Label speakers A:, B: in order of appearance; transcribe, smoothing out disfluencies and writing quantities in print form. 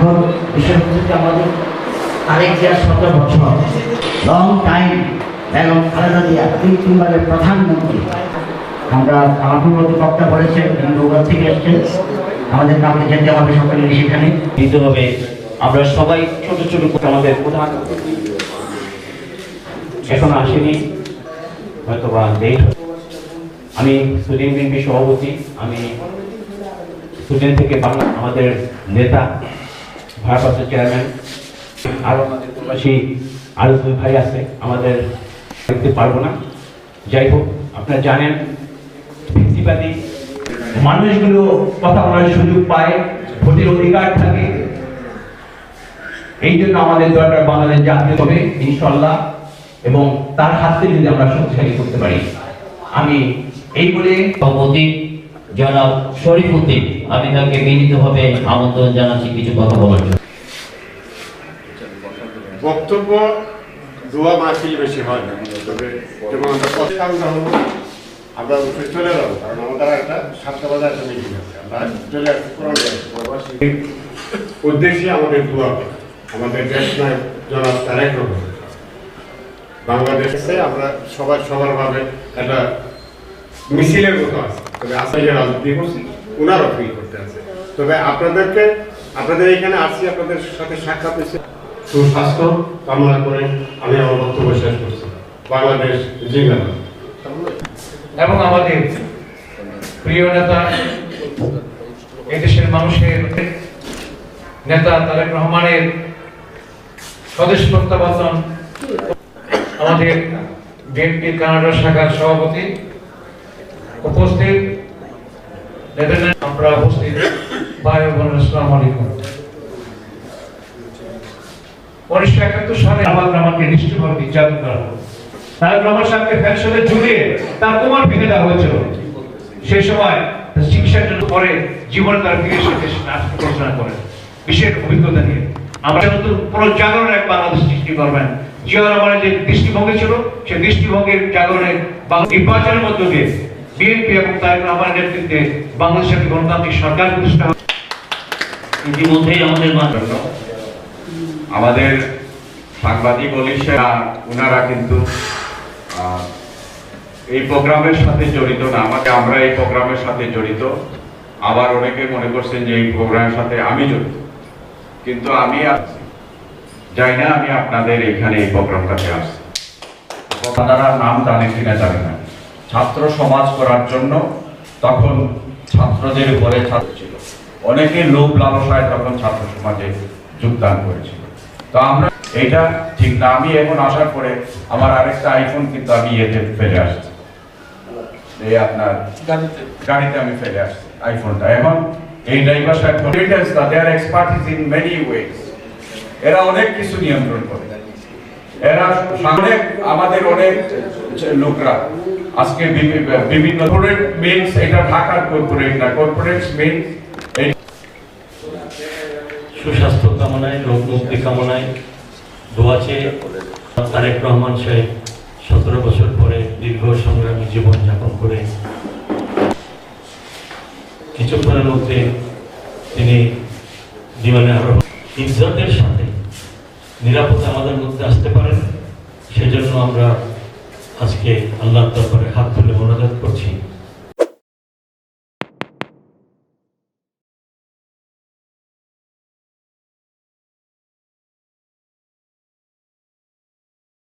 A: এখন বিষয় হচ্ছে যে আমাদের তারেক জিয়ার 17 বছর লং টাইম এবং খালেদা জিয়া 3 বারের প্রধানমন্ত্রী। আমরা আমার বক্তা বলেছেন নৌকা থেকে এসছেন, আমাদের কামে যেতে হবে সকলে সেখানে
B: দিতে হবে। আমরা সবাই ছোট ছোট করে আমাদের প্রধান এখন আসেনি, হয়তো বা লেট। আমি স্টুডেন্ট বিএনপি সভাপতি, আমি স্টুডেন্ট থেকে বাংলা আমাদের নেতা ভারপ্রাপ্ত চেয়ারম্যান, আরও আমাদের প্রবাসী আরও 2 ভাই আছে, আমাদের দেখতে পারবো না। যাই হোক, আপনারা জানেন ফেসিবাদী মানুষগুলো কথা বলার সুযোগ পায়, ভোটের অধিকার থাকে। এই জন্য আমাদের দরকার বাংলাদেশ জাতীয় হবে ইনশাল্লাহ, এবং তার হাতে যদি আমরা শক্তিশালী করতে পারি। আমি এই বলে
C: সভাপতি জনাব শরীফ উদ্দিন, আমি তাকে বিনীতভাবে আমন্ত্রণ জানাচ্ছি কিছু কথা বলার জন্য।
D: বক্তব্য দোয়া মাহফিল বেশি হয় না, তবে যেমন আমরা চলে যাবো, কারণ আমাদের একটা 7টা বাজে একটা মিটিং আছে, আমরা চলে আসছি উদ্দেশ্যে আমাদের দোয়া। আমাদের দেশ নয় জনাব তারেক রহমান বাংলাদেশে আমরা সবার ভাবে একটা মিছিলের মতো আছে, তবে আসলে যে রাজনীতি করছি ওনারও ফিল করতে আছে। তবে আপনাদের এখানে আসছি, আপনাদের সাথে সাক্ষাৎ হয়েছে, সুস্বাস্থ্য কামনা করে আমি আমার বক্তব্য শেষ করছি। বাংলাদেশ জিন্দাবাদ।
E: এবং আমাদের প্রিয় নেতা, এদেশের মানুষের নেতা তারেক রহমানের স্বদেশ প্রত্যাবর্তন, আমাদের বিএনপি কানাডা শাখার সভাপতি উপস্থিত, আমরা উপস্থিত ভাই ও বোনেরা, আসসালামু আলাইকুম। 1971 সালে আমাকে নিশ্চিতভাবে নির্যাতন করা হলো। তারেক রহমান সাহেবকে ফ্যাশনে ঝুলিয়ে তার কোমর ভেঙে দেওয়া হয়েছিল। সেই সময় চিকিৎসার জন্য পরে জীবনে তার ফিরে এসে দেশে ঘোষণা করেন বিশেষ অভিজ্ঞতা নিয়ে। আমরা নতুন পুনর্জাগরণের এক বাংলাদেশ সৃষ্টি করবেন। জিয়া রহমানের যে দৃষ্টিভঙ্গি ছিল, সেই দৃষ্টিভঙ্গির জাগরণে নির্বাচনের মধ্য দিয়ে বিএনপি এবং তারেক রহমানের নেতৃত্বে বাংলাদেশের গণতান্ত্রিক সরকার প্রতিষ্ঠা।
C: ইতিমধ্যেই
F: আমাদের সাংবাদিক অলিশেরা ওনারা কিন্তু এই প্রোগ্রামের সাথে জড়িত না, আমরা এই প্রোগ্রামের সাথে জড়িত। আবার অনেকে মনে করছেন যে এই প্রোগ্রামের সাথে আমি জড়িত, কিন্তু আমি যাই না। আমি আপনাদের এখানে এই প্রোগ্রামটাতে আসছি, আপনারা নাম জানেন কিনা জানেন না। ছাত্র সমাজ করার জন্য তখন ছাত্রদের উপরে ছাত্র ছিল, অনেকে লোভ লালসায় তখন ছাত্র সমাজে যোগদান করেছিল। তো আমরা এটা ঠিক না। আমি এখন আসার পরে আমার আরেকটা আইফোন কিন্তু আমি এতে ফেলে আসছি, এই আপনার গাড়িতে আমি ফেলে আসছি আইফোনটা। এখন এই ড্রাইভার সাহেব দেয়ার এক্সপার্টিস ইন মেনি ওয়েজ, এরা অনেক কিছু নিয়ন্ত্রণ করে। এরা অনেক আমাদের অনেক লোকরা আজকে বিভিন্ন কর্পোরেট মিলস, এটা ঢাকার কর্পোরেট না, কর্পোরেট মিলস
G: সুস্বাস্থ্য কামনায়, রোগ মুক্তি কামনায় দোয়া চেয়ে তারেক রহমান সাহেব 17 বছর পরে দীর্ঘ সংগ্রামী জীবন যাপন করে কিছুক্ষণের মধ্যে তিনি জীবনে আরো ইজ্জতের সাথে নিরাপদে আমাদের মধ্যে আসতে পারেন। সেজন্য আমরা আজকে আল্লাহর দরবারে হাত তুলে মোনাজাত করছি।